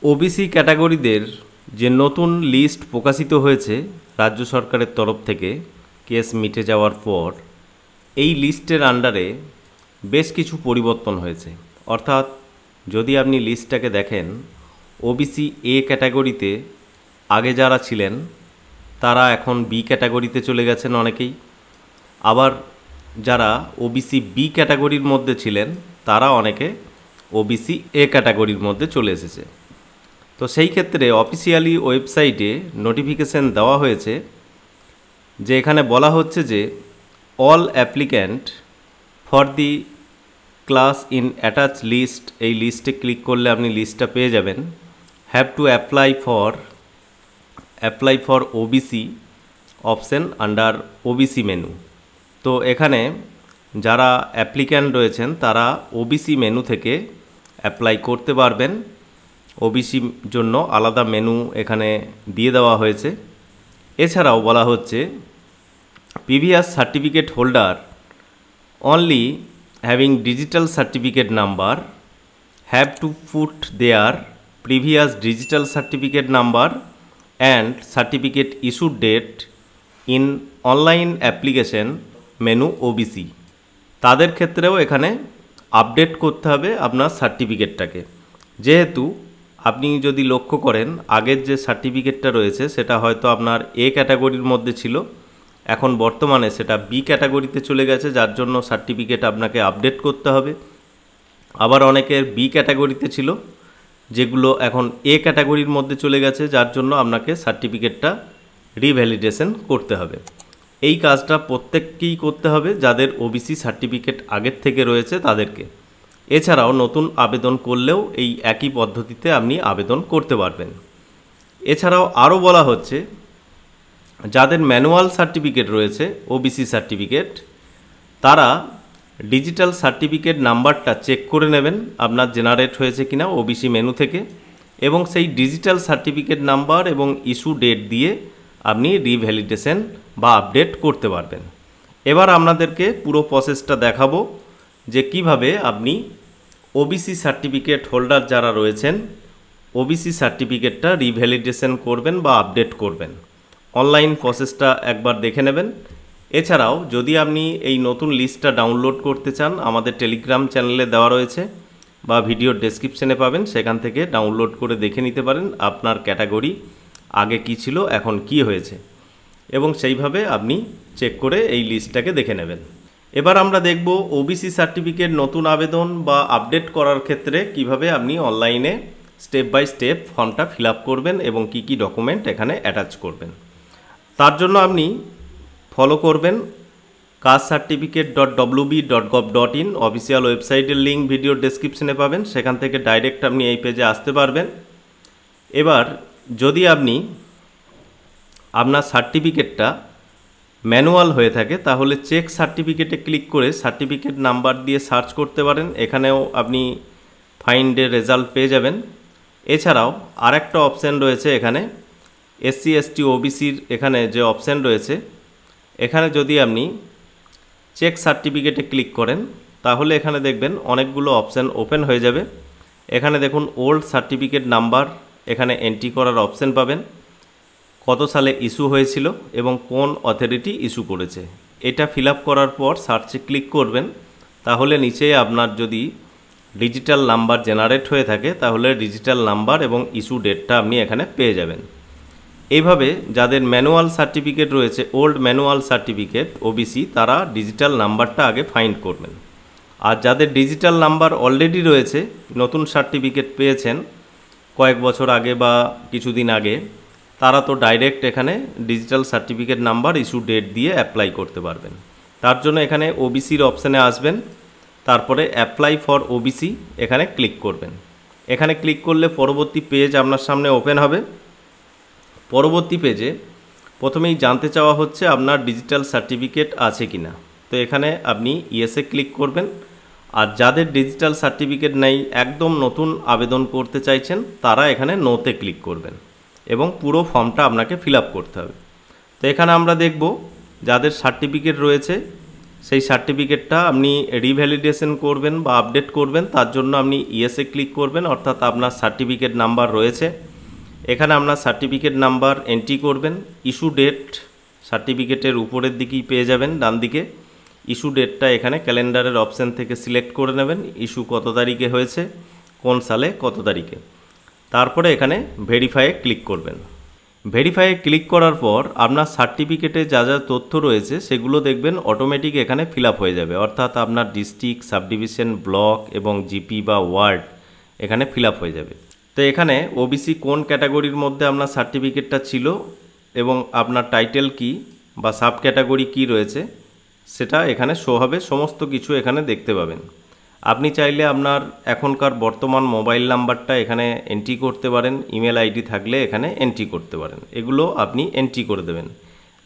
OBC ক্যাটাগরিদের যে নতুন list প্রকাশিত হয়েছে রাজ্য সরকারের তরফ থেকে কেস মিটে যাওয়ার পর, এই লিস্টের আন্ডারে বেশ কিছু পরিবর্তন হয়েছে। অর্থাৎ যদি আপনি লিস্টটাকে দেখেন, ওবিসি এ ক্যাটাগরিতে আগে যারা ছিলেন তারা এখন বি ক্যাটাগরিতে চলে গেছেন অনেকেই, আবার যারা ওবিসি বি ক্যাটাগরির মধ্যে ছিলেন তারা অনেকে ওবিসি এ ক্যাটাগরির মধ্যে চলে এসেছে। তো সেই ক্ষেত্রে অফিসিয়ালি ওয়েবসাইটে নোটিফিকেশন দেওয়া হয়েছে যে এখানে বলা হচ্ছে যে all applicant for the class in attach list, এই লিস্টে ক্লিক করলে আপনি লিস্টটা পেয়ে যাবেন, have to apply for OBC option under OBC menu. তো এখানে যারা অ্যাপ্লিক্যান্ট রয়েছেন তারা ওবিসি মেনু থেকে অ্যাপ্লাই করতে পারবেন। ওবিসি জন্য আলাদা মেনু এখানে দিয়ে দেওয়া হয়েছে। এছাড়াও বলা হচ্ছে previous certificate holder only having digital certificate number have to put their previous digital certificate number and certificate issue date in online application menu OBC. তাদের ক্ষেত্রেও এখানে আপডেট করতে হবে আপনার সার্টিফিকেটটাকে, যেহেতু আপনি যদি লক্ষ্য করেন আগের যে সার্টিফিকেটটা রয়েছে সেটা হয়তো আপনার এ ক্যাটাগরির মধ্যে ছিল, এখন বর্তমানে সেটা বি ক্যাটাগরিতে চলে গেছে, যার জন্য সার্টিফিকেট আপনাকে আপডেট করতে হবে। আবার অনেকের বি ক্যাটাগরিতে ছিল যেগুলো এখন এ ক্যাটাগরির মধ্যে চলে গেছে, যার জন্য আপনাকে সার্টিফিকেটটা রিভ্যালিডেশন করতে হবে। এই কাজটা প্রত্যেককেই করতে হবে যাদের ওবিসি সার্টিফিকেট আগের থেকে রয়েছে তাদেরকে। এছাড়াও নতুন আবেদন করলেও এই একই পদ্ধতিতে আপনি আবেদন করতে পারবেন। এছাড়াও আরও বলা হচ্ছে যাদের ম্যানুয়াল সার্টিফিকেট রয়েছে ওবিসি সার্টিফিকেট, তারা ডিজিটাল সার্টিফিকেট নাম্বারটা চেক করে নেবেন আপনার জেনারেট হয়েছে কিনা ওবিসি মেনু থেকে, এবং সেই ডিজিটাল সার্টিফিকেট নাম্বার এবং ইস্যু ডেট দিয়ে আপনি রিভ্যালিডেশন বা আপডেট করতে পারবেন। এবার আপনাদেরকে পুরো প্রসেসটা দেখাবো যে কিভাবে আপনি ওবিসি সার্টিফিকেট হোল্ডার যারা রয়েছেন ওবিসি সার্টিফিকেটটা রিভ্যালিডেশন করবেন বা আপডেট করবেন। অনলাইন প্রসেসটা একবার দেখে নেবেন। এছাড়াও যদি আপনি এই নতুন লিস্টটা ডাউনলোড করতে চান, আমাদের টেলিগ্রাম চ্যানেলে দেওয়া রয়েছে বা ভিডিওর ডেসক্রিপশনে পাবেন, সেখান থেকে ডাউনলোড করে দেখে নিতে পারেন আপনার ক্যাটাগরি আগে কি ছিল এখন কি হয়েছে, এবং সেইভাবে আপনি চেক করে এই লিস্টটাকে দেখে নেবেন। এবার আমরা দেখব ওবিসি সার্টিফিকেট নতুন আবেদন বা আপডেট করার ক্ষেত্রে কিভাবে আপনি অনলাইনে স্টেপ বাই স্টেপ ফর্মটা ফিল আপ করবেন এবং কি কি ডকুমেন্ট এখানে অ্যাটাচ করবেন। তার জন্য আপনি ফলো করবেন castecertificate.wb.gov.in অফিসিয়াল ওয়েবসাইটের লিঙ্ক ভিডিওর ডেসক্রিপশনে পাবেন, সেখান থেকে ডাইরেক্ট আপনি এই পেজে আসতে পারবেন। এবার যদি আপনি আপনার সার্টিফিকেটটা ম্যানুয়াল হয়ে থাকে তাহলে চেক সার্টিফিকেটে ক্লিক করে সার্টিফিকেট নাম্বার দিয়ে সার্চ করতে পারেন, এখানেও আপনি ফাইন্ডের রেজাল্ট পেয়ে যাবেন। এছাড়াও আরেকটা অপশান রয়েছে এখানে এসসি এসটি ওবিসির এখানে যে অপশান রয়েছে, এখানে যদি আপনি চেক সার্টিফিকেটে ক্লিক করেন তাহলে এখানে দেখবেন অনেকগুলো অপশান ওপেন হয়ে যাবে। এখানে দেখুন ওল্ড সার্টিফিকেট নাম্বার এখানে এন্ট্রি করার অপশান পাবেন, কত সালে ইস্যু হয়েছিল এবং কোন অথরিটি ইস্যু করেছে। এটা ফিল আপ করার পর সার্চে ক্লিক করবেন, তাহলে নিচে আপনার যদি ডিজিটাল নাম্বার জেনারেট হয়ে থাকে তাহলে ডিজিটাল নাম্বার এবং ইস্যু ডেটটা আপনি এখানে পেয়ে যাবেন। এইভাবে যাদের ম্যানুয়াল সার্টিফিকেট রয়েছে ওল্ড ম্যানুয়াল সার্টিফিকেট ওবিসি, তারা ডিজিটাল নাম্বারটা আগে ফাইন্ড করবেন। আর যাদের ডিজিটাল নাম্বার অলরেডি রয়েছে, নতুন সার্টিফিকেট পেয়েছেন কয়েক বছর আগে বা কিছুদিন আগে, তারা তো ডাইরেক্ট এখানে digital certificate number issue date দিয়ে অ্যাপ্লাই করতে পারবেন। তার জন্য এখানে ওবিসির অপশানে আসবেন, তারপরে অ্যাপ্লাই ফর ওবিসি এখানে ক্লিক করবেন। এখানে ক্লিক করলে পরবর্তী পেজ আপনার সামনে ওপেন হবে। পরবর্তী পেজে প্রথমেই জানতে চাওয়া হচ্ছে আপনার ডিজিটাল সার্টিফিকেট আছে কি না। তো এখানে আপনি ইয়েসে ক্লিক করবেন, আর যাদের ডিজিটাল সার্টিফিকেট নেই একদম নতুন আবেদন করতে চাইছেন তারা এখানে নোতে ক্লিক করবেন এবং পুরো ফর্মটা আপনাকে ফিল আপ করতে হবে। তো এখানে আমরা দেখব যাদের সার্টিফিকেট রয়েছে সেই সার্টিফিকেটটা আপনি রিভ্যালিডেশন করবেন বা আপডেট করবেন, তার জন্য আপনি ইয়েসে ক্লিক করবেন, অর্থাৎ আপনার সার্টিফিকেট নাম্বার রয়েছে, এখানে আপনার সার্টিফিকেট নাম্বার এন্ট্রি করবেন। ইস্যু ডেট সার্টিফিকেটের উপরের দিকেই পেয়ে যাবেন, ডান দিকে। ইস্যু ডেটটা এখানে ক্যালেন্ডারের অপশান থেকে সিলেক্ট করে নেবেন, ইস্যু কত তারিখে হয়েছে, কোন সালে কত তারিখে। তারপরে এখানে ভেরিফাইয়ে ক্লিক করবেন। ভেরিফাইয়ে ক্লিক করার পর আপনার সার্টিফিকেটে যা যা তথ্য রয়েছে সেগুলো দেখবেন অটোমেটিক এখানে ফিল আপ হয়ে যাবে, অর্থাৎ আপনার ডিস্ট্রিক্ট, সাবডিভিশন, ব্লক এবং জিপি বা ওয়ার্ড এখানে ফিল আপ হয়ে যাবে। তো এখানে ওবিসি কোন ক্যাটাগরির মধ্যে আপনার সার্টিফিকেটটা ছিল এবং আপনার টাইটেল কি বা সাব ক্যাটাগরি কী রয়েছে সেটা এখানে শো হবে, সমস্ত কিছু এখানে দেখতে পাবেন। আপনি চাইলে আপনার এখনকার বর্তমান মোবাইল নাম্বারটা এখানে এন্ট্রি করতে পারেন, ইমেল আইডি থাকলে এখানে এন্ট্রি করতে পারেন, এগুলো আপনি এন্ট্রি করে দেবেন।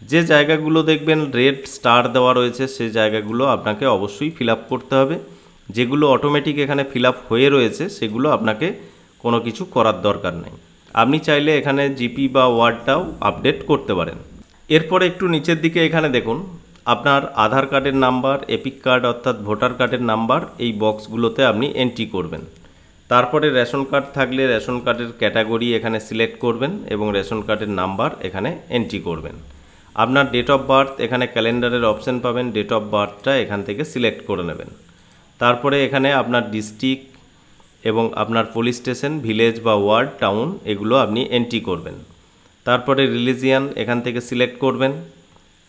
যে জায়গাগুলো দেখবেন রেড স্টার দেওয়া রয়েছে সেই জায়গাগুলো আপনাকে অবশ্যই ফিল আপ করতে হবে। যেগুলো অটোমেটিক এখানে ফিল আপ হয়ে রয়েছে সেগুলো আপনাকে কোনো কিছু করার দরকার নেই। আপনি চাইলে এখানে জিপি বা ওয়ার্ডটাও আপডেট করতে পারেন। এরপরে একটু নিচের দিকে এখানে দেখুন আপনার আধার কার্ডের নাম্বার, এপিক কার্ড অর্থাৎ ভোটার কার্ডের নাম্বার, এই বক্সগুলোতে আপনি এন্ট্রি করবেন। তারপরে রেশন কার্ড থাকলে রেশন কার্ডের ক্যাটাগরি এখানে সিলেক্ট করবেন এবং রেশন কার্ডের নাম্বার এখানে এন্ট্রি করবেন। আপনার ডেট অফ বার্থ এখানে ক্যালেন্ডারের অপশান পাবেন, ডেট অফ বার্থটা এখান থেকে সিলেক্ট করে নেবেন। তারপরে এখানে আপনার ডিস্ট্রিক্ট এবং আপনার পুলিশ স্টেশন, ভিলেজ বা ওয়ার্ড, টাউন এগুলো আপনি এন্ট্রি করবেন। তারপরে রিলিজিয়ান এখান থেকে সিলেক্ট করবেন।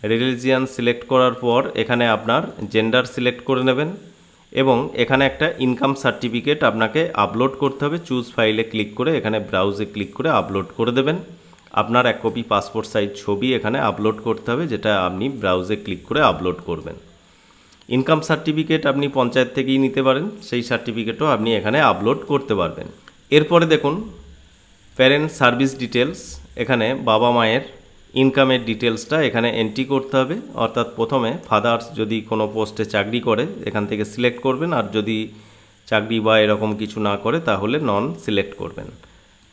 রিলিজিয়ান সিলেক্ট করার পর এখানে আপনার জেন্ডার সিলেক্ট করে নেবেন এবং এখানে একটা ইনকাম সার্টিফিকেট আপনাকে আপলোড করতে হবে। চুজ ফাইলে ক্লিক করে এখানে ব্রাউজে ক্লিক করে আপলোড করে দেবেন। আপনার এক কপি পাসপোর্ট সাইজ ছবি এখানে আপলোড করতে হবে, যেটা আপনি ব্রাউজে ক্লিক করে আপলোড করবেন। ইনকাম সার্টিফিকেট আপনি পঞ্চায়েত থেকেই নিতে পারেন, সেই সার্টিফিকেটও আপনি এখানে আপলোড করতে পারবেন। এরপরে দেখুন প্যারেন্ট সার্ভিস ডিটেলস, এখানে বাবা মায়ের ইনকামের ডিটেলসটা এখানে এন্ট্রি করতে হবে, অর্থাৎ প্রথমে ফাদার্স যদি কোনো পোস্টে চাকরি করে এখান থেকে সিলেক্ট করবেন, আর যদি চাকরি বা এরকম কিছু না করে তাহলে নন সিলেক্ট করবেন।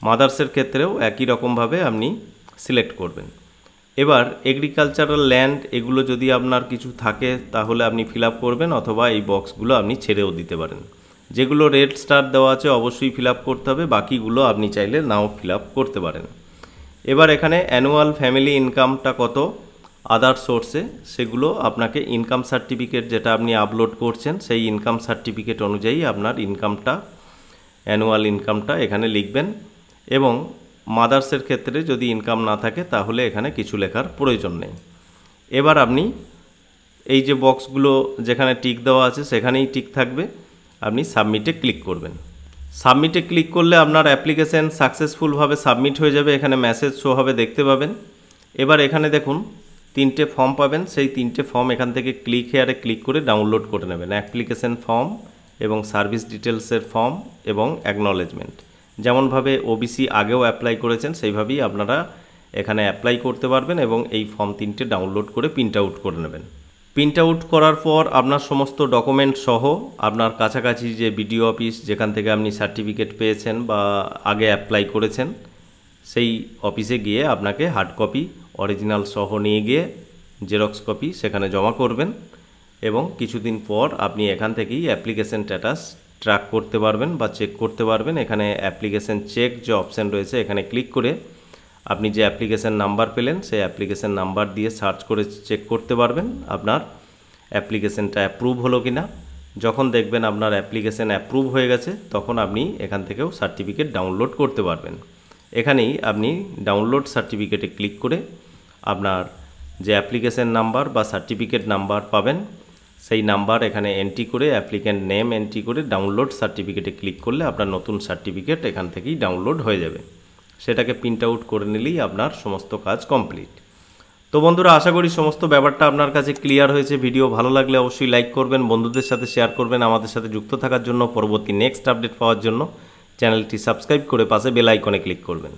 মাদার্সের ক্ষেত্রেও একই রকমভাবে আপনি সিলেক্ট করবেন। এবার এগ্রিকালচারাল ল্যান্ড এগুলো যদি আপনার কিছু থাকে তাহলে আপনি ফিল আপ করবেন, অথবা এই বক্সগুলো আপনি ছেড়েও দিতে পারেন। যেগুলো রেড স্টার দেওয়া আছে অবশ্যই ফিল আপ করতে হবে, বাকিগুলো আপনি চাইলে নাও ফিল আপ করতে পারেন। এবার এখানে অ্যানুয়াল ফ্যামিলি ইনকামটা কত আদার সোর্সে, সেগুলো আপনাকে ইনকাম সার্টিফিকেট যেটা আপনি আপলোড করছেন সেই ইনকাম সার্টিফিকেট অনুযায়ী আপনার ইনকামটা, অ্যানুয়াল ইনকামটা এখানে লিখবেন। এবং মাদার্সের ক্ষেত্রে যদি ইনকাম না থাকে তাহলে এখানে কিছু লেখার প্রয়োজন নেই। এবার আপনি এই যে বক্সগুলো যেখানে টিক দেওয়া আছে সেখানেই টিক থাকবে, আপনি সাবমিটে ক্লিক করবেন। সাবমিটে ক্লিক করলে আপনার অ্যাপ্লিকেশান সাকসেসফুলভাবে সাবমিট হয়ে যাবে, এখানে মেসেজ শো হবে দেখতে পাবেন। এবার এখানে দেখুন 3টে ফর্ম পাবেন, সেই 3টে ফর্ম এখান থেকে ক্লিক হেয়ারে ক্লিক করে ডাউনলোড করে নেবেন। অ্যাপ্লিকেশান ফর্ম এবং সার্ভিস ডিটেলসের ফর্ম এবং অ্যাকনলেজমেন্ট। যেমনভাবে ওবিসি আগেও অ্যাপ্লাই করেছেন সেইভাবেই আপনারা এখানে অ্যাপ্লাই করতে পারবেন এবং এই ফর্ম 3টে ডাউনলোড করে প্রিন্ট আউট করে নেবেন। প্রিন্ট আউট করার পর আপনার সমস্ত ডকুমেন্ট সহ আপনার কাছাকাছি যে বিডিও অফিস যেখান থেকে আপনি সার্টিফিকেট পেয়েছেন বা আগে অ্যাপ্লাই করেছেন সেই অফিসে গিয়ে আপনাকে হার্ড কপি অরিজিনাল সহ নিয়ে গিয়ে জেরক্স কপি সেখানে জমা করবেন এবং কিছুদিন পর আপনি এখান থেকেই অ্যাপ্লিকেশন স্ট্যাটাস ট্র্যাক করতে পারবেন বা চেক করতে পারবেন। এখানে অ্যাপ্লিকেশন চেক যে অপশান রয়েছে এখানে ক্লিক করে আপনি যে অ্যাপ্লিকেশন নাম্বার পেলেন সেই অ্যাপ্লিকেশন নাম্বার দিয়ে সার্চ করে চেক করতে পারবেন আপনার অ্যাপ্লিকেশনটা অ্যাপ্রুভ হলো কি না। যখন দেখবেন আপনার অ্যাপ্লিকেশন অ্যাপ্রুভ হয়ে গেছে তখন আপনি এখান থেকেও সার্টিফিকেট ডাউনলোড করতে পারবেন। এখানেই আপনি ডাউনলোড সার্টিফিকেটে ক্লিক করে আপনার যে অ্যাপ্লিকেশন নাম্বার বা সার্টিফিকেট নাম্বার পাবেন সেই নাম্বার এখানে এন্ট্রি করে অ্যাপ্লিক্যান্ট নেম এন্ট্রি করে ডাউনলোড সার্টিফিকেটে ক্লিক করলে আপনার নতুন সার্টিফিকেট এখান থেকেই ডাউনলোড হয়ে যাবে। সেটাকে প্রিন্ট আউট করে নিলেই আপনার সমস্ত কাজ কমপ্লিট। তো বন্ধুরা, আশা করি সমস্ত ব্যাপারটা আপনার কাছে ক্লিয়ার হয়েছে। ভিডিও ভালো লাগলে অবশ্যই লাইক করবেন, বন্ধুদের সাথে শেয়ার করবেন। আমাদের সাথে যুক্ত থাকার জন্য, পরবর্তী নেক্সট আপডেট পাওয়ার জন্য চ্যানেলটি সাবস্ক্রাইব করে পাশে বেল আইকনে ক্লিক করবেন।